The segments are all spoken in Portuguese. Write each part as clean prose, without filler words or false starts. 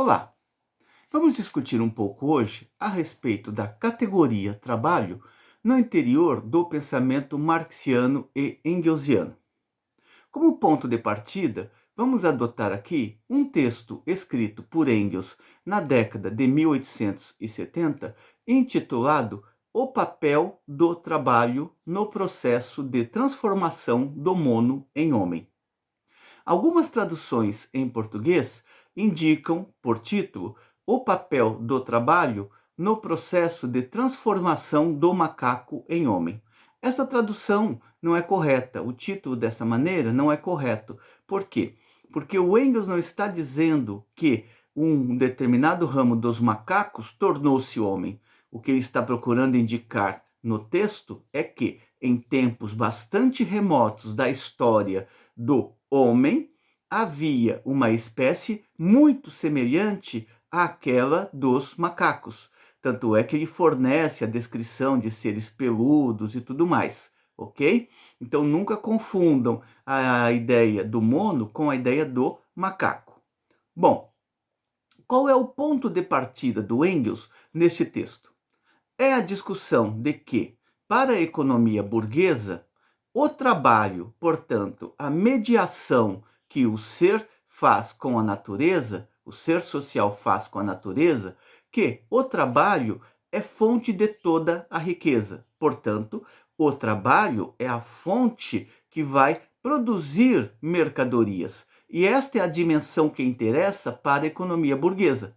Olá! Vamos discutir um pouco hoje a respeito da categoria trabalho no interior do pensamento marxiano e engelsiano. Como ponto de partida, vamos adotar aqui um texto escrito por Engels na década de 1870, intitulado O papel do trabalho no processo de transformação do mono em homem. Algumas traduções em português indicam, por título, o papel do trabalho no processo de transformação do macaco em homem. Essa tradução não é correta, o título dessa maneira não é correto. Por quê? Porque o Engels não está dizendo que um determinado ramo dos macacos tornou-se homem. O que ele está procurando indicar no texto é que, em tempos bastante remotos da história do homem, havia uma espécie muito semelhante àquela dos macacos. Tanto é que ele fornece a descrição de seres peludos e tudo mais, ok? Então nunca confundam a ideia do mono com a ideia do macaco. Bom, qual é o ponto de partida do Engels neste texto? É a discussão de que, para a economia burguesa, o trabalho, portanto, a mediação que o ser faz com a natureza, o ser social faz com a natureza, que o trabalho é fonte de toda a riqueza. Portanto, o trabalho é a fonte que vai produzir mercadorias. E esta é a dimensão que interessa para a economia burguesa.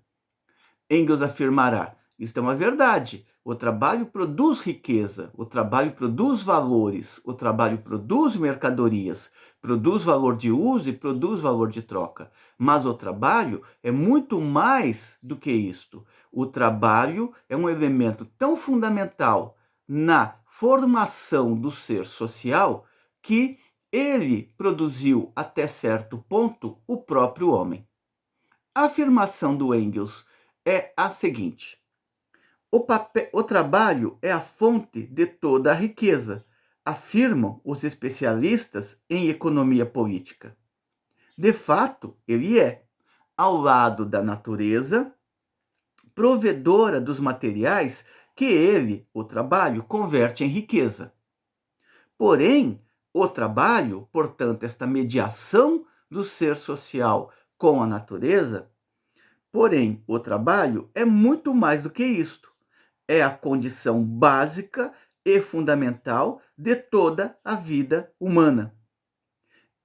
Engels afirmará: isto é uma verdade. O trabalho produz riqueza, o trabalho produz valores, o trabalho produz mercadorias, produz valor de uso e produz valor de troca. Mas o trabalho é muito mais do que isto. O trabalho é um elemento tão fundamental na formação do ser social que ele produziu até certo ponto o próprio homem. A afirmação do Engels é a seguinte: o trabalho é a fonte de toda a riqueza, afirmam os especialistas em economia política. De fato, ele é, ao lado da natureza, provedora dos materiais que ele, o trabalho, converte em riqueza. Porém, o trabalho, portanto, esta mediação do ser social com a natureza, porém, o trabalho é muito mais do que isto. É a condição básica e fundamental de toda a vida humana.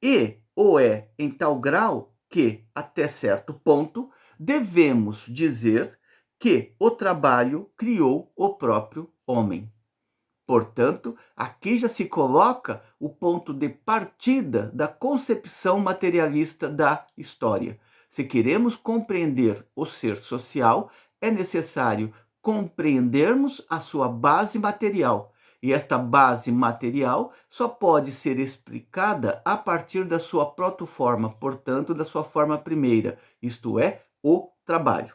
E o é em tal grau que, até certo ponto, devemos dizer que o trabalho criou o próprio homem. Portanto, aqui já se coloca o ponto de partida da concepção materialista da história. Se queremos compreender o ser social, é necessário compreendermos a sua base material. E esta base material só pode ser explicada a partir da sua protoforma, portanto, da sua forma primeira, isto é, o trabalho.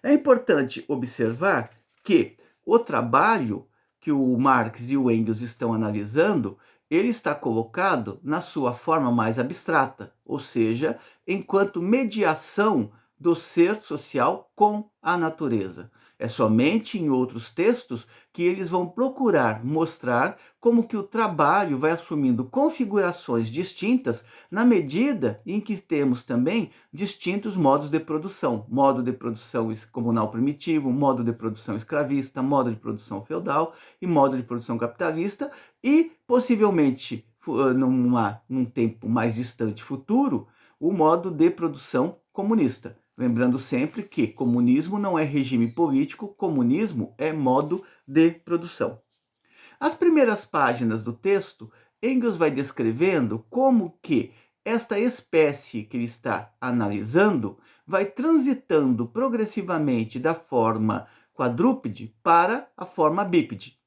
É importante observar que o trabalho que o Marx e o Engels estão analisando, ele está colocado na sua forma mais abstrata, ou seja, enquanto mediação do ser social com a natureza. É somente em outros textos que eles vão procurar mostrar como que o trabalho vai assumindo configurações distintas na medida em que temos também distintos modos de produção. Modo de produção comunal primitivo, modo de produção escravista, modo de produção feudal e modo de produção capitalista e, possivelmente, num tempo mais distante futuro, o modo de produção comunista. Lembrando sempre que comunismo não é regime político, comunismo é modo de produção. As primeiras páginas do texto, Engels vai descrevendo como que esta espécie que ele está analisando vai transitando progressivamente da forma quadrúpede para a forma bípede.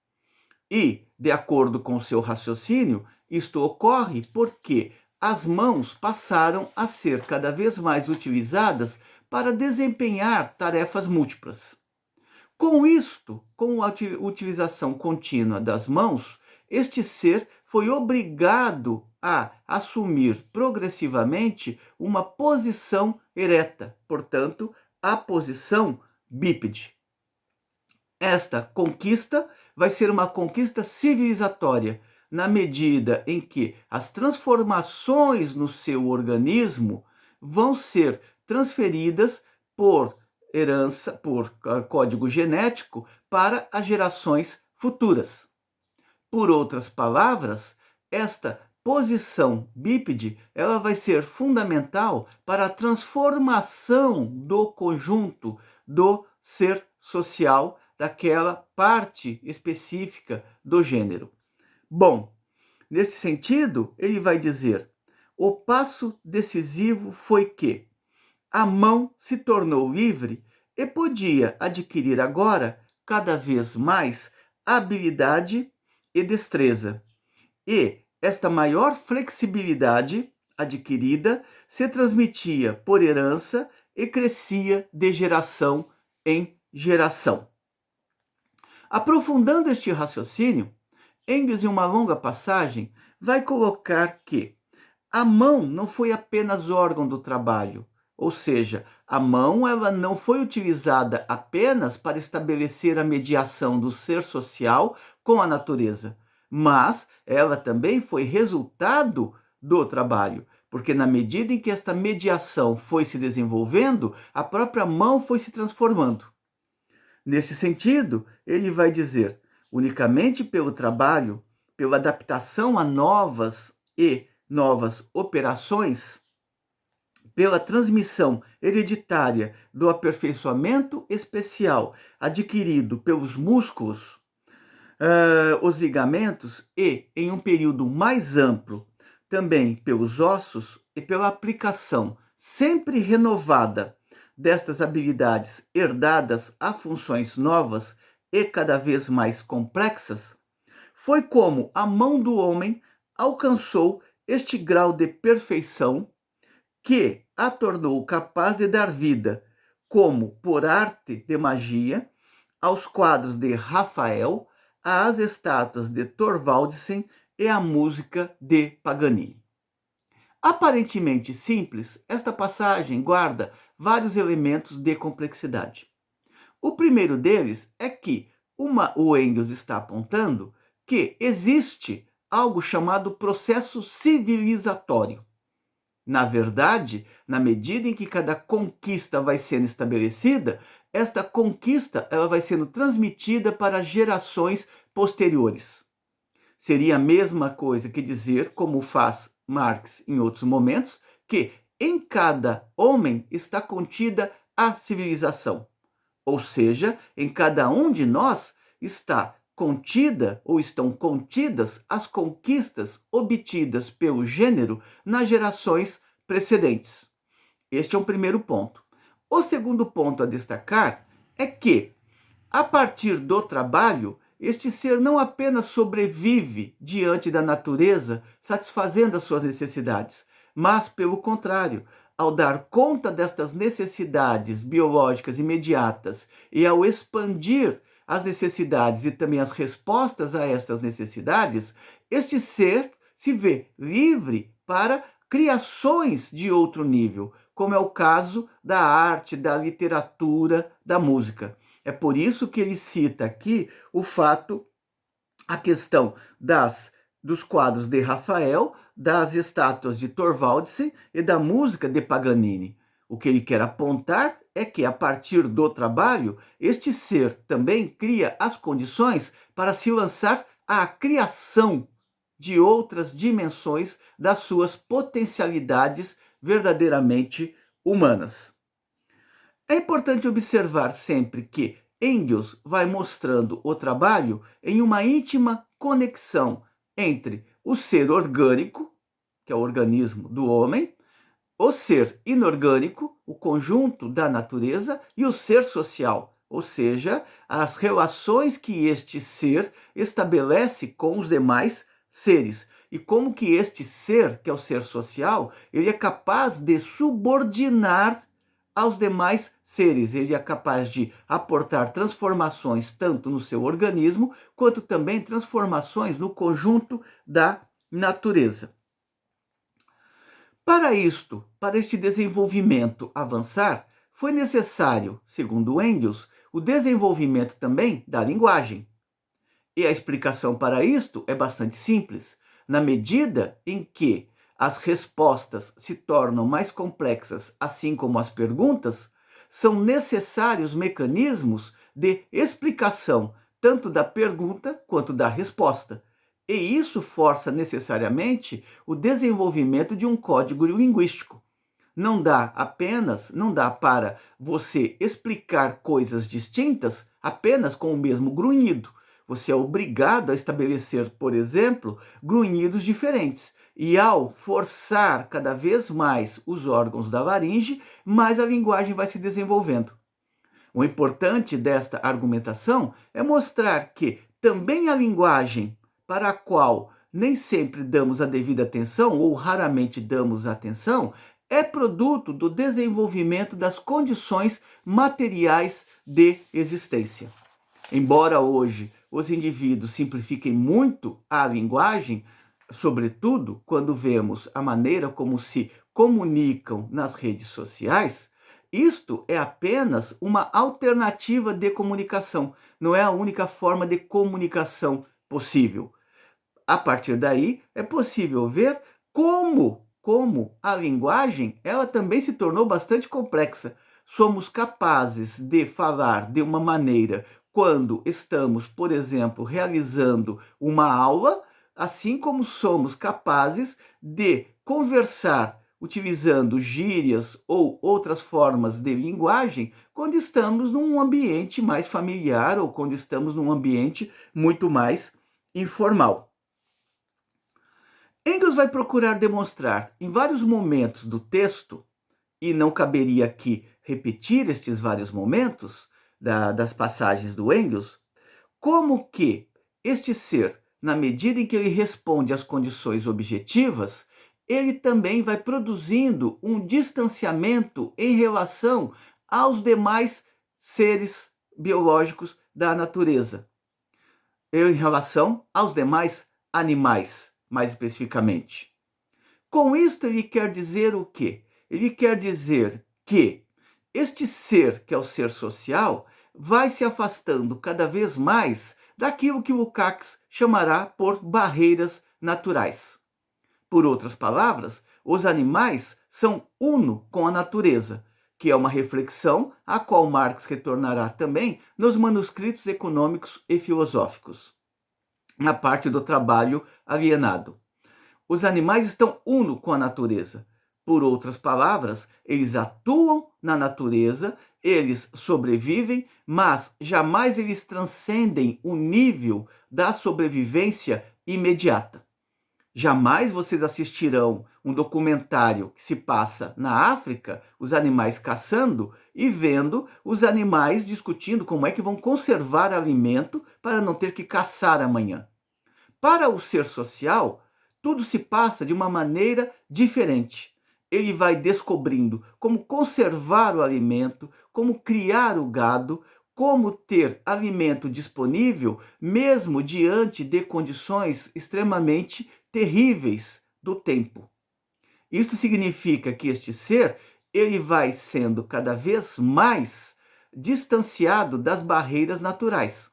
E, de acordo com seu raciocínio, isto ocorre porque as mãos passaram a ser cada vez mais utilizadas para desempenhar tarefas múltiplas. Com isto, com a utilização contínua das mãos, este ser foi obrigado a assumir progressivamente uma posição ereta, portanto, a posição bípede. Esta conquista vai ser uma conquista civilizatória, na medida em que as transformações no seu organismo vão ser transferidas por herança, por código genético, para as gerações futuras. Por outras palavras, esta posição bípede, ela vai ser fundamental para a transformação do conjunto do ser social daquela parte específica do gênero. Bom, nesse sentido, ele vai dizer: o passo decisivo foi que a mão se tornou livre e podia adquirir agora cada vez mais habilidade e destreza. E esta maior flexibilidade adquirida se transmitia por herança e crescia de geração em geração. Aprofundando este raciocínio, Engels, em uma longa passagem, vai colocar que a mão não foi apenas órgão do trabalho, ou seja, a mão ela não foi utilizada apenas para estabelecer a mediação do ser social com a natureza, mas ela também foi resultado do trabalho, porque na medida em que esta mediação foi se desenvolvendo, a própria mão foi se transformando. Nesse sentido, ele vai dizer: unicamente pelo trabalho, pela adaptação a novas operações, pela transmissão hereditária do aperfeiçoamento especial adquirido pelos músculos, os ligamentos e, em um período mais amplo, também pelos ossos e pela aplicação sempre renovada destas habilidades herdadas a funções novas e cada vez mais complexas, foi como a mão do homem alcançou este grau de perfeição que a tornou capaz de dar vida, como por arte de magia, aos quadros de Rafael, às estátuas de Thorvaldsen e à música de Paganini. Aparentemente simples, esta passagem guarda vários elementos de complexidade. O primeiro deles é que o Engels está apontando que existe algo chamado processo civilizatório. Na verdade, na medida em que cada conquista vai sendo estabelecida, esta conquista ela vai sendo transmitida para gerações posteriores. Seria a mesma coisa que dizer, como faz Marx em outros momentos, que em cada homem está contida a civilização. Ou seja, em cada um de nós está contida ou estão contidas as conquistas obtidas pelo gênero nas gerações precedentes. Este é um primeiro ponto. O segundo ponto a destacar é que, a partir do trabalho, este ser não apenas sobrevive diante da natureza, satisfazendo as suas necessidades, mas, pelo contrário, ao dar conta destas necessidades biológicas imediatas e ao expandir as necessidades e também as respostas a estas necessidades, este ser se vê livre para criações de outro nível, como é o caso da arte, da literatura, da música. É por isso que ele cita aqui a questão dos quadros de Rafael, das estátuas de Thorvaldsen e da música de Paganini. O que ele quer apontar é que, a partir do trabalho, este ser também cria as condições para se lançar à criação de outras dimensões das suas potencialidades verdadeiramente humanas. É importante observar sempre que Engels vai mostrando o trabalho em uma íntima conexão entre o ser orgânico, que é o organismo do homem, o ser inorgânico, o conjunto da natureza, e o ser social, ou seja, as relações que este ser estabelece com os demais seres. E como que este ser, que é o ser social, ele é capaz de subordinar aos demais seres. Ele é capaz de aportar transformações tanto no seu organismo, quanto também transformações no conjunto da natureza. Para este desenvolvimento avançar, foi necessário, segundo Engels, o desenvolvimento também da linguagem. E a explicação para isto é bastante simples. Na medida em que as respostas se tornam mais complexas, assim como as perguntas, são necessários mecanismos de explicação, tanto da pergunta quanto da resposta. E isso força necessariamente o desenvolvimento de um código linguístico. Não dá para você explicar coisas distintas apenas com o mesmo grunhido. Você é obrigado a estabelecer, por exemplo, grunhidos diferentes. E ao forçar cada vez mais os órgãos da laringe, mais a linguagem vai se desenvolvendo. O importante desta argumentação é mostrar que também a linguagem, para a qual nem sempre damos a devida atenção ou raramente damos atenção, é produto do desenvolvimento das condições materiais de existência. Embora hoje os indivíduos simplifiquem muito a linguagem, sobretudo quando vemos a maneira como se comunicam nas redes sociais, isto é apenas uma alternativa de comunicação, não é a única forma de comunicação possível. A partir daí, é possível ver como a linguagem ela também se tornou bastante complexa. Somos capazes de falar de uma maneira quando estamos, por exemplo, realizando uma aula, assim como somos capazes de conversar utilizando gírias ou outras formas de linguagem quando estamos num ambiente mais familiar ou quando estamos num ambiente muito mais informal. Engels vai procurar demonstrar em vários momentos do texto, e não caberia aqui repetir estes vários momentos das passagens do Engels, como que este ser, na medida em que ele responde às condições objetivas, ele também vai produzindo um distanciamento em relação aos demais seres biológicos da natureza, em relação aos demais animais, mais especificamente. Com isto, ele quer dizer o quê? Ele quer dizer que este ser, que é o ser social, vai se afastando cada vez mais daquilo que Lukács chamará por barreiras naturais. Por outras palavras, os animais são uno com a natureza, que é uma reflexão a qual Marx retornará também nos manuscritos econômicos e filosóficos, na parte do trabalho alienado. Os animais estão uno com a natureza. Por outras palavras, eles atuam na natureza, eles sobrevivem, mas jamais eles transcendem o nível da sobrevivência imediata. Jamais vocês assistirão um documentário que se passa na África, os animais caçando e vendo os animais discutindo como é que vão conservar alimento para não ter que caçar amanhã. Para o ser social, tudo se passa de uma maneira diferente. Ele vai descobrindo como conservar o alimento, como criar o gado, como ter alimento disponível, mesmo diante de condições extremamente terríveis do tempo. Isso significa que este ser, ele vai sendo cada vez mais distanciado das barreiras naturais.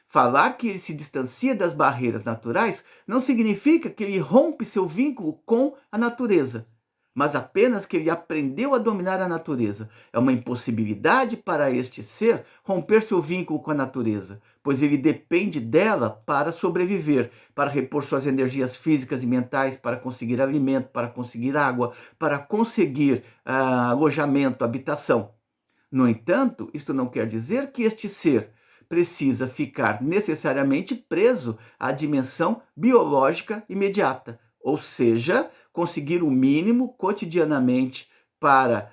Falar que ele se distancia das barreiras naturais não significa que ele rompe seu vínculo com a natureza, mas apenas que ele aprendeu a dominar a natureza. É uma impossibilidade para este ser romper seu vínculo com a natureza, pois ele depende dela para sobreviver, para repor suas energias físicas e mentais, para conseguir alimento, para conseguir água, para conseguir alojamento, habitação. No entanto, isto não quer dizer que este ser precisa ficar necessariamente preso à dimensão biológica imediata, ou seja, conseguir o mínimo cotidianamente para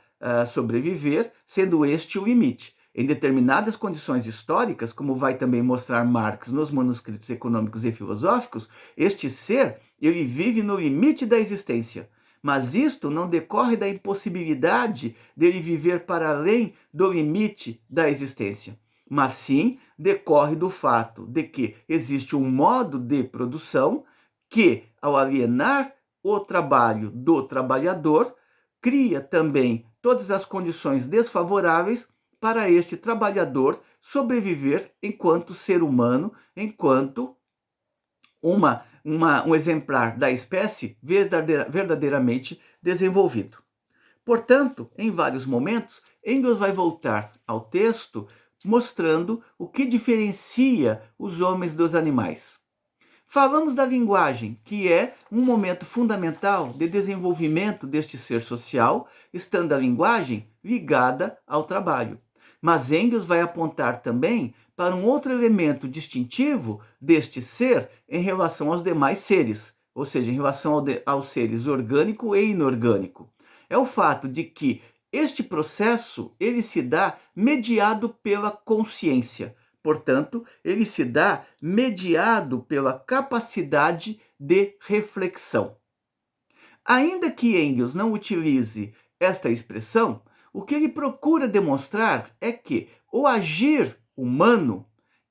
sobreviver, sendo este o limite. Em determinadas condições históricas, como vai também mostrar Marx nos manuscritos econômicos e filosóficos, este ser, ele vive no limite da existência. Mas isto não decorre da impossibilidade dele viver para além do limite da existência, mas sim decorre do fato de que existe um modo de produção que, ao alienar o trabalho do trabalhador, cria também todas as condições desfavoráveis para este trabalhador sobreviver enquanto ser humano, enquanto um exemplar da espécie verdadeiramente desenvolvido. Portanto, em vários momentos, Engels vai voltar ao texto mostrando o que diferencia os homens dos animais. Falamos da linguagem, que é um momento fundamental de desenvolvimento deste ser social, estando a linguagem ligada ao trabalho. Mas Engels vai apontar também para um outro elemento distintivo deste ser em relação aos demais seres, ou seja, em relação aos seres orgânico e inorgânico. É o fato de que este processo ele se dá mediado pela consciência. Portanto, ele se dá mediado pela capacidade de reflexão. Ainda que Engels não utilize esta expressão, o que ele procura demonstrar é que o agir humano,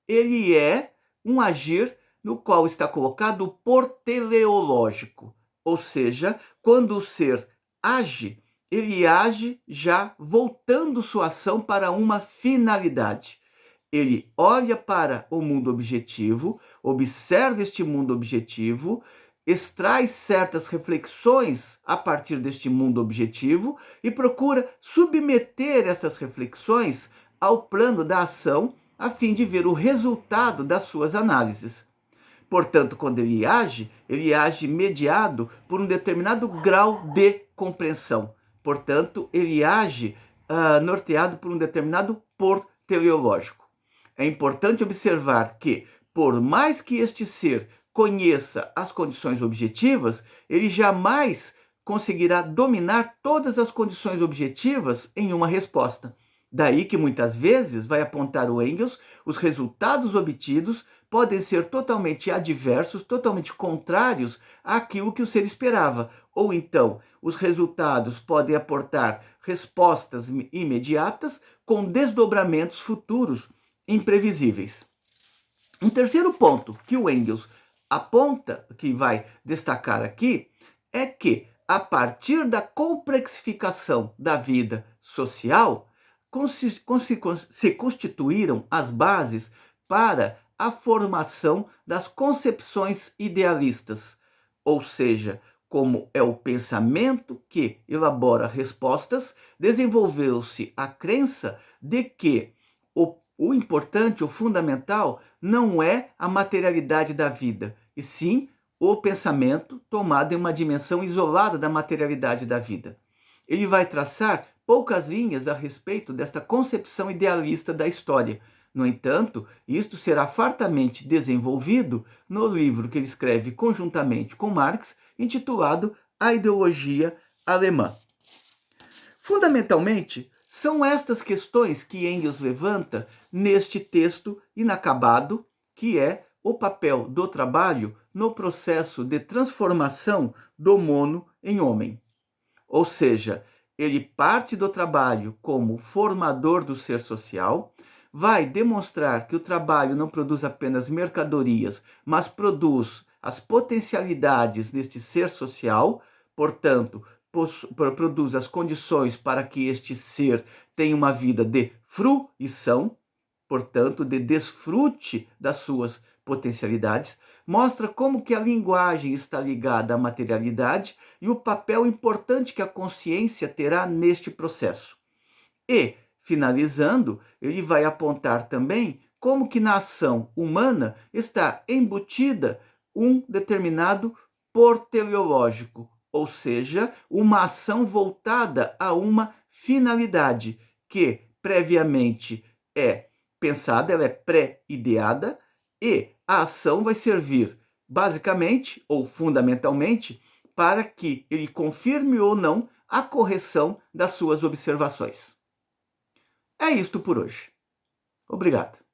ele é um agir no qual está colocado o por teleológico, ou seja, quando o ser age, ele age já voltando sua ação para uma finalidade. Ele olha para o mundo objetivo, observa este mundo objetivo, extrai certas reflexões a partir deste mundo objetivo e procura submeter essas reflexões ao plano da ação a fim de ver o resultado das suas análises. Portanto, quando ele age mediado por um determinado grau de compreensão. Portanto, ele age norteado por um determinado por teleológico. É importante observar que, por mais que este ser conheça as condições objetivas, ele jamais conseguirá dominar todas as condições objetivas em uma resposta. Daí que muitas vezes, vai apontar o Engels, os resultados obtidos podem ser totalmente adversos, totalmente contrários àquilo que o ser esperava. Ou então, os resultados podem aportar respostas imediatas com desdobramentos futuros imprevisíveis. Um terceiro ponto que o Engels aponta, que vai destacar aqui, é que a partir da complexificação da vida social, se constituíram as bases para a formação das concepções idealistas, ou seja, como é o pensamento que elabora respostas, desenvolveu-se a crença de que o importante, o fundamental, não é a materialidade da vida, e sim o pensamento tomado em uma dimensão isolada da materialidade da vida. Ele vai traçar poucas linhas a respeito desta concepção idealista da história. No entanto, isto será fartamente desenvolvido no livro que ele escreve conjuntamente com Marx, intitulado A Ideologia Alemã. Fundamentalmente, são estas questões que Engels levanta neste texto inacabado, que é o papel do trabalho no processo de transformação do mono em homem. Ou seja, ele parte do trabalho como formador do ser social, vai demonstrar que o trabalho não produz apenas mercadorias, mas produz as potencialidades deste ser social, portanto, produz as condições para que este ser tenha uma vida de fruição, portanto, de desfrute das suas potencialidades, mostra como que a linguagem está ligada à materialidade e o papel importante que a consciência terá neste processo. E, finalizando, ele vai apontar também como que na ação humana está embutida um determinado por teleológico, ou seja, uma ação voltada a uma finalidade que previamente é pensada, ela é pré-ideada, e a ação vai servir basicamente ou fundamentalmente para que ele confirme ou não a correção das suas observações. É isto por hoje. Obrigado.